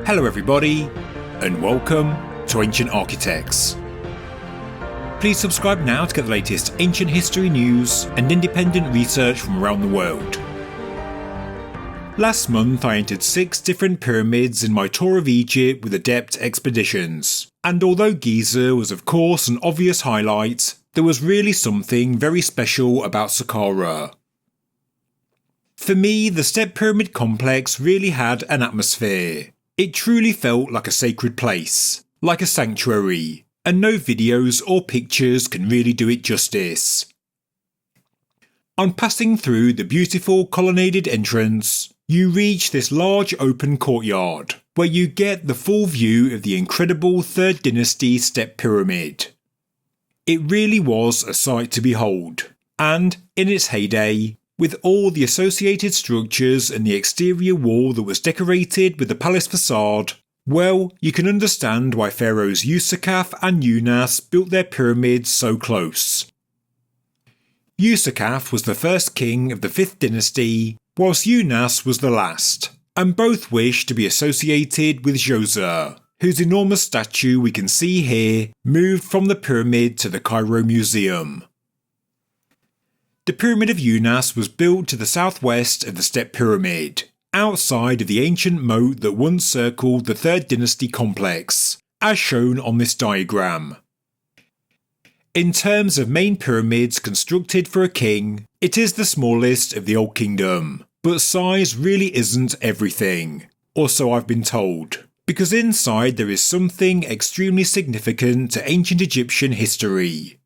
Hello everybody, and welcome to Ancient Architects. Please subscribe now to get the latest ancient history news and independent research from around the world. Last month I entered 6 different pyramids in my tour of Egypt with Adept Expeditions, and although Giza was of course an obvious highlight, there was really something very special about Saqqara. For me, the Step Pyramid complex really had an atmosphere. It truly felt like a sacred place, like a sanctuary, and no videos or pictures can really do it justice. On passing through the beautiful colonnaded entrance, you reach this large open courtyard, where you get the full view of the incredible 3rd Dynasty Step Pyramid. It really was a sight to behold, and, in its heyday, with all the associated structures and the exterior wall that was decorated with the palace facade, well, you can understand why pharaohs Usakaf and Unas built their pyramids so close. Usakaf was the first king of the 5th dynasty, whilst Unas was the last, and both wished to be associated with Djoser, whose enormous statue we can see here moved from the pyramid to the Cairo Museum. The Pyramid of Unas was built to the southwest of the Step Pyramid, outside of the ancient moat that once circled the 3rd Dynasty complex, as shown on this diagram. In terms of main pyramids constructed for a king, it is the smallest of the Old Kingdom, but size really isn't everything, or so I've been told, because inside there is something extremely significant to ancient Egyptian history.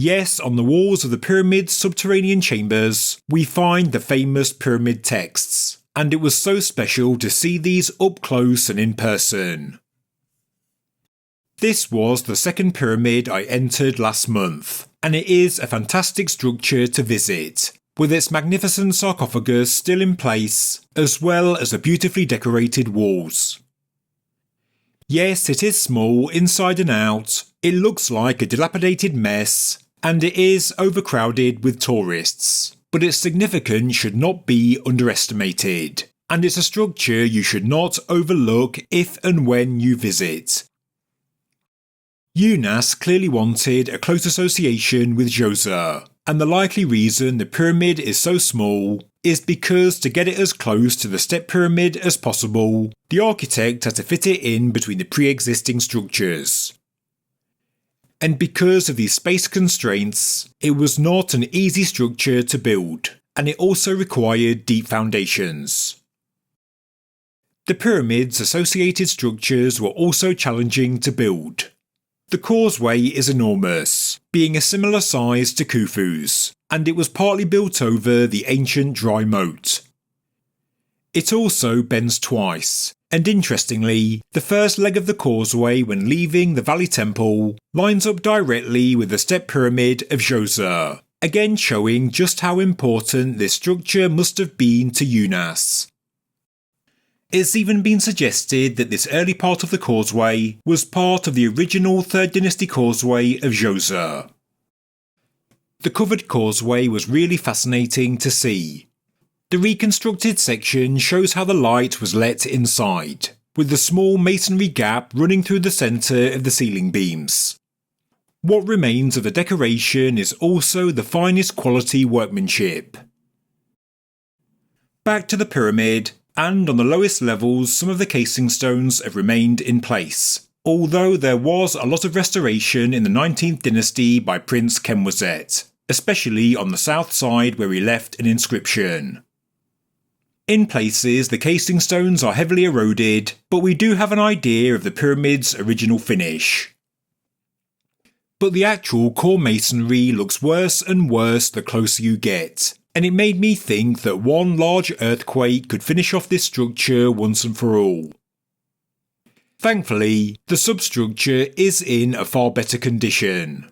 Yes, on the walls of the pyramid's subterranean chambers, we find the famous pyramid texts, and it was so special to see these up close and in person. This was the 2nd pyramid I entered last month, and it is a fantastic structure to visit, with its magnificent sarcophagus still in place, as well as the beautifully decorated walls. Yes, it is small inside and out, it looks like a dilapidated mess, and it is overcrowded with tourists, but its significance should not be underestimated, and it's a structure you should not overlook if and when you visit. Unas clearly wanted a close association with Djoser, and the likely reason the pyramid is so small is because to get it as close to the Step Pyramid as possible, the architect had to fit it in between the pre-existing structures. And because of these space constraints, it was not an easy structure to build, and it also required deep foundations. The pyramid's associated structures were also challenging to build. The causeway is enormous, being a similar size to Khufu's, and it was partly built over the ancient dry moat. It also bends twice, and interestingly, the first leg of the causeway when leaving the Valley Temple lines up directly with the Step Pyramid of Djoser, again showing just how important this structure must have been to Unas. It's even been suggested that this early part of the causeway was part of the original 3rd Dynasty causeway of Djoser. The covered causeway was really fascinating to see. The reconstructed section shows how the light was let inside, with the small masonry gap running through the centre of the ceiling beams. What remains of the decoration is also the finest quality workmanship. Back to the pyramid, and on the lowest levels some of the casing stones have remained in place, although there was a lot of restoration in the 19th dynasty by Prince Kenwezet, especially on the south side where he left an inscription. In places, the casing stones are heavily eroded, but we do have an idea of the pyramid's original finish. But the actual core masonry looks worse and worse the closer you get, and it made me think that one large earthquake could finish off this structure once and for all. Thankfully, the substructure is in a far better condition.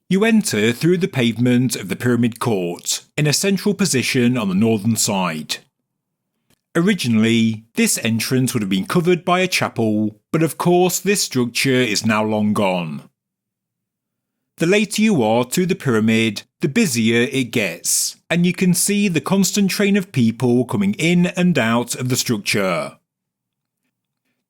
You enter through the pavement of the pyramid court, in a central position on the northern side. Originally, this entrance would have been covered by a chapel, but of course this structure is now long gone. The later you are to the pyramid, the busier it gets, and you can see the constant train of people coming in and out of the structure.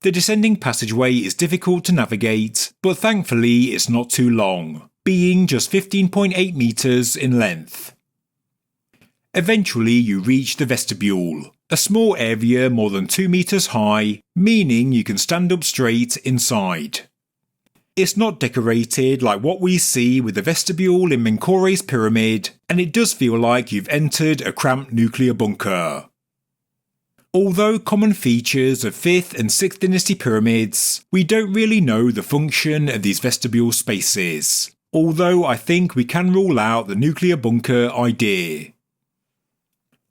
The descending passageway is difficult to navigate, but thankfully it's not too long, being just 15.8 metres in length. Eventually you reach the vestibule, a small area more than 2 metres high, meaning you can stand up straight inside. It's not decorated like what we see with the vestibule in Menkaura's pyramid, and it does feel like you've entered a cramped nuclear bunker. Although common features of 5th and 6th dynasty pyramids, we don't really know the function of these vestibule spaces, although I think we can rule out the nuclear bunker idea.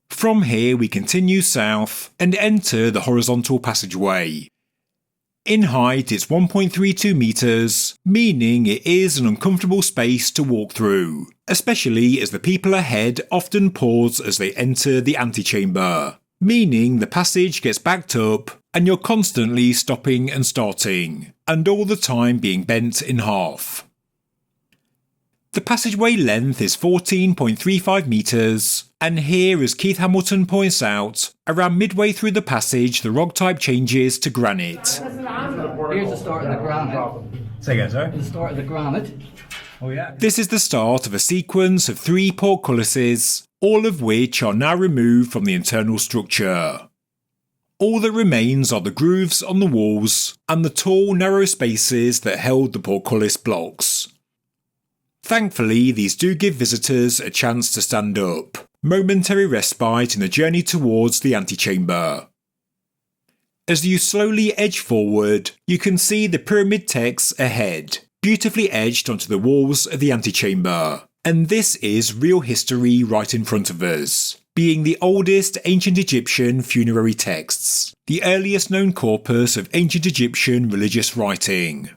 From here we continue south and enter the horizontal passageway. In height it's 1.32 metres, meaning it is an uncomfortable space to walk through, especially as the people ahead often pause as they enter the antechamber, meaning the passage gets backed up and you're constantly stopping and starting, and all the time being bent in half. The passageway length is 14.35 metres, and here, as Keith Hamilton points out, around midway through the passage the rock type changes to granite. Here's the start of the granite. Say again, sorry? The start of the granite. Oh yeah. This is the start of a sequence of 3 portcullises, all of which are now removed from the internal structure. All that remains are the grooves on the walls and the tall narrow spaces that held the portcullis blocks. Thankfully, these do give visitors a chance to stand up, momentary respite in the journey towards the antechamber. As you slowly edge forward, you can see the pyramid text ahead, beautifully etched onto the walls of the antechamber, and this is real history right in front of us, being the oldest ancient Egyptian funerary texts, the earliest known corpus of ancient Egyptian religious writing.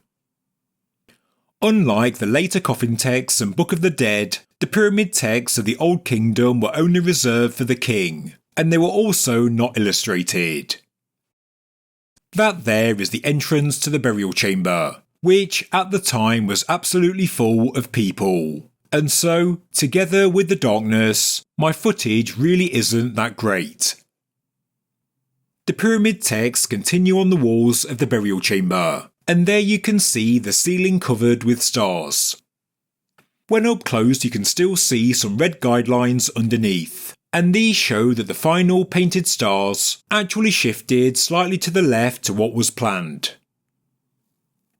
Unlike the later coffin texts and Book of the Dead, the pyramid texts of the Old Kingdom were only reserved for the king, and they were also not illustrated. That there is the entrance to the burial chamber, which at the time was absolutely full of people, and so, together with the darkness, my footage really isn't that great. The pyramid texts continue on the walls of the burial chamber, and there you can see the ceiling covered with stars. When up close you can still see some red guidelines underneath, and these show that the final painted stars actually shifted slightly to the left to what was planned.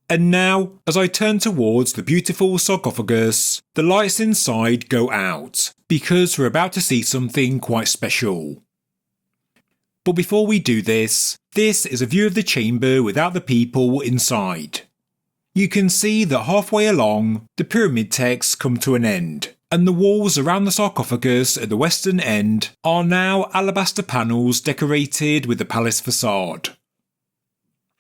And now, as I turn towards the beautiful sarcophagus, the lights inside go out, because we're about to see something quite special. But before we do this is a view of the chamber without the people inside. You can see that halfway along, the pyramid texts come to an end, and the walls around the sarcophagus at the western end are now alabaster panels decorated with the palace facade.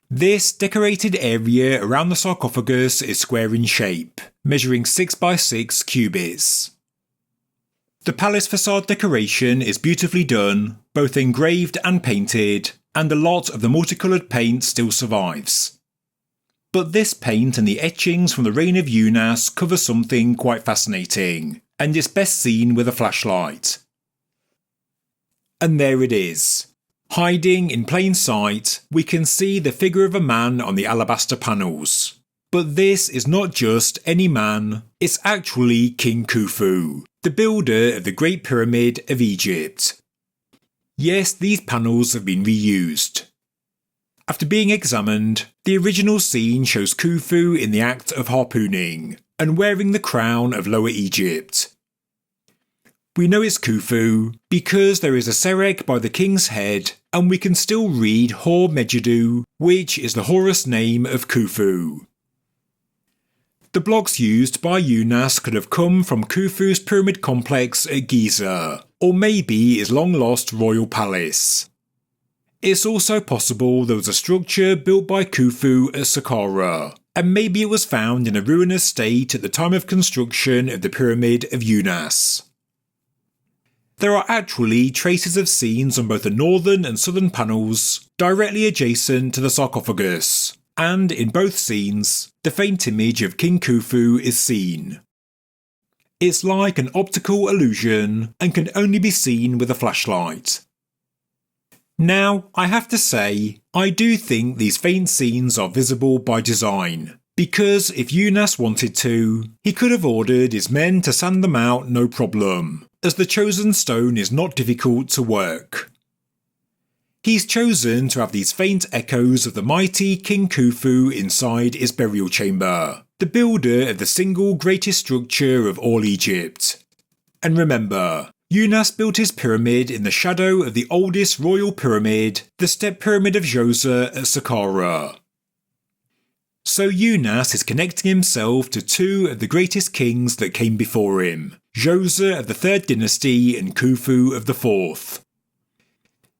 This decorated area around the sarcophagus is square in shape, measuring 6 by 6 cubits. The palace facade decoration is beautifully done, both engraved and painted, and a lot of the multicoloured paint still survives. But this paint and the etchings from the reign of Unas cover something quite fascinating, and it's best seen with a flashlight. And there it is. Hiding in plain sight, we can see the figure of a man on the alabaster panels. But this is not just any man, it's actually King Khufu, the builder of the Great Pyramid of Egypt. Yes, these panels have been reused. After being examined, the original scene shows Khufu in the act of harpooning, and wearing the crown of Lower Egypt. We know it's Khufu because there is a serek by the king's head, and we can still read Hor Megiddo, which is the Horus name of Khufu. The blocks used by Unas could have come from Khufu's pyramid complex at Giza, or maybe his long-lost royal palace. It's also possible there was a structure built by Khufu at Saqqara, and maybe it was found in a ruinous state at the time of construction of the Pyramid of Unas. There are actually traces of scenes on both the northern and southern panels, directly adjacent to the sarcophagus, and in both scenes, the faint image of King Khufu is seen. It's like an optical illusion and can only be seen with a flashlight. Now, I have to say, I do think these faint scenes are visible by design, because if Unas wanted to, he could have ordered his men to sand them out no problem, as the chosen stone is not difficult to work. He's chosen to have these faint echoes of the mighty King Khufu inside his burial chamber, the builder of the single greatest structure of all Egypt. And remember, Unas built his pyramid in the shadow of the oldest royal pyramid, the Step Pyramid of Giza at Saqqara. So Unas is connecting himself to two of the greatest kings that came before him, Giza of the 3rd dynasty and Khufu of the 4th.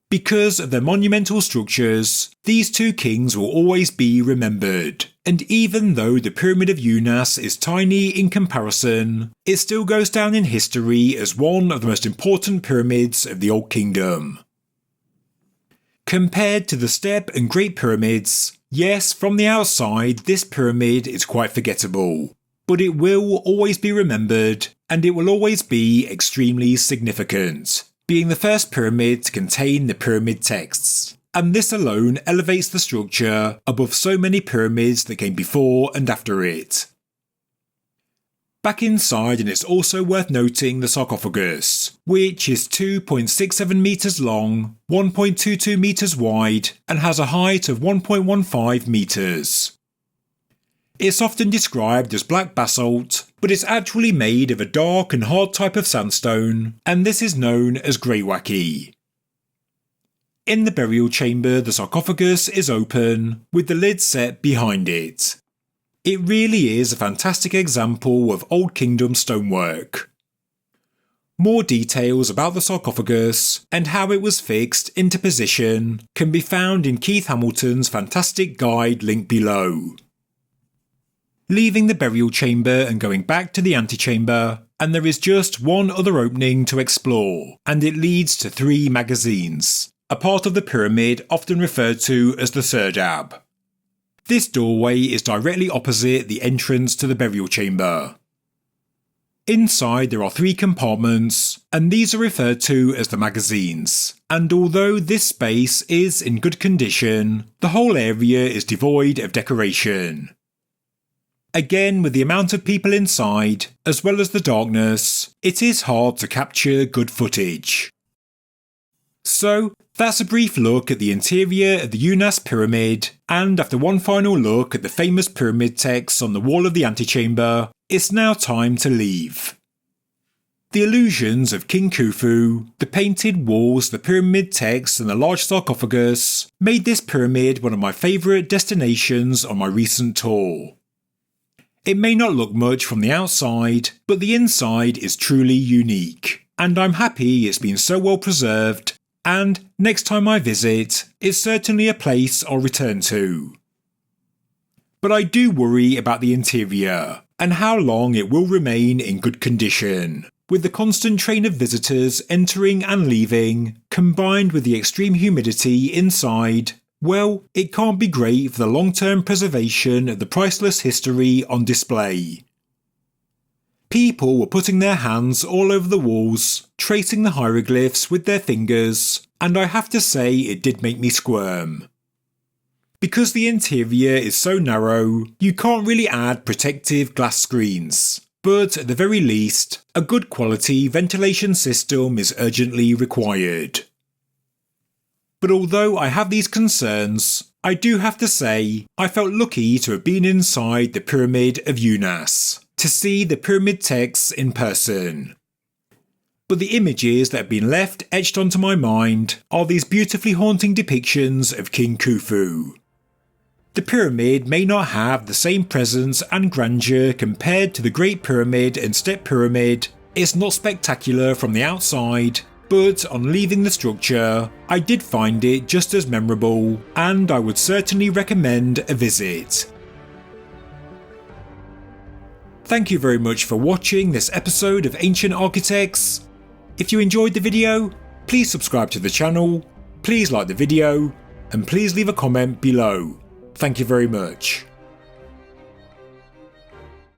Because of their monumental structures, these two kings will always be remembered, and even though the Pyramid of Unas is tiny in comparison, it still goes down in history as one of the most important pyramids of the Old Kingdom. Compared to the Step and Great Pyramids, yes, from the outside this pyramid is quite forgettable, but it will always be remembered, and it will always be extremely significant, being the first pyramid to contain the pyramid texts, and this alone elevates the structure above so many pyramids that came before and after it. Back inside, and it's also worth noting the sarcophagus, which is 2.67 metres long, 1.22 metres wide, and has a height of 1.15 metres. It's often described as black basalt, but it's actually made of a dark and hard type of sandstone, and this is known as greywacke. In the burial chamber, the sarcophagus is open, with the lid set behind it. It really is a fantastic example of Old Kingdom stonework. More details about the sarcophagus and how it was fixed into position can be found in Keith Hamilton's fantastic guide linked below. Leaving the burial chamber and going back to the antechamber, and there is just one other opening to explore, and it leads to 3 magazines, a part of the pyramid often referred to as the serdab. This doorway is directly opposite the entrance to the burial chamber. Inside there are 3 compartments, and these are referred to as the magazines, and although this space is in good condition, the whole area is devoid of decoration. Again, with the amount of people inside, as well as the darkness, it is hard to capture good footage. So, that's a brief look at the interior of the Unas pyramid, and after one final look at the famous pyramid texts on the wall of the antechamber, it's now time to leave. The illusions of King Khufu, the painted walls, the pyramid texts and the large sarcophagus made this pyramid one of my favourite destinations on my recent tour. It may not look much from the outside, but the inside is truly unique, and I'm happy it's been so well preserved, and next time I visit, it's certainly a place I'll return to. But I do worry about the interior, and how long it will remain in good condition, with the constant train of visitors entering and leaving, combined with the extreme humidity inside. Well, it can't be great for the long-term preservation of the priceless history on display. People were putting their hands all over the walls, tracing the hieroglyphs with their fingers, and I have to say it did make me squirm. Because the interior is so narrow, you can't really add protective glass screens, but at the very least, a good quality ventilation system is urgently required. But although I have these concerns, I do have to say I felt lucky to have been inside the Pyramid of Unas, to see the pyramid texts in person. But the images that have been left etched onto my mind are these beautifully haunting depictions of King Khufu. The pyramid may not have the same presence and grandeur compared to the Great Pyramid and Step Pyramid. It's not spectacular from the outside, but on leaving the structure, I did find it just as memorable, and I would certainly recommend a visit. Thank you very much for watching this episode of Ancient Architects. If you enjoyed the video, please subscribe to the channel, please like the video, and please leave a comment below. Thank you very much.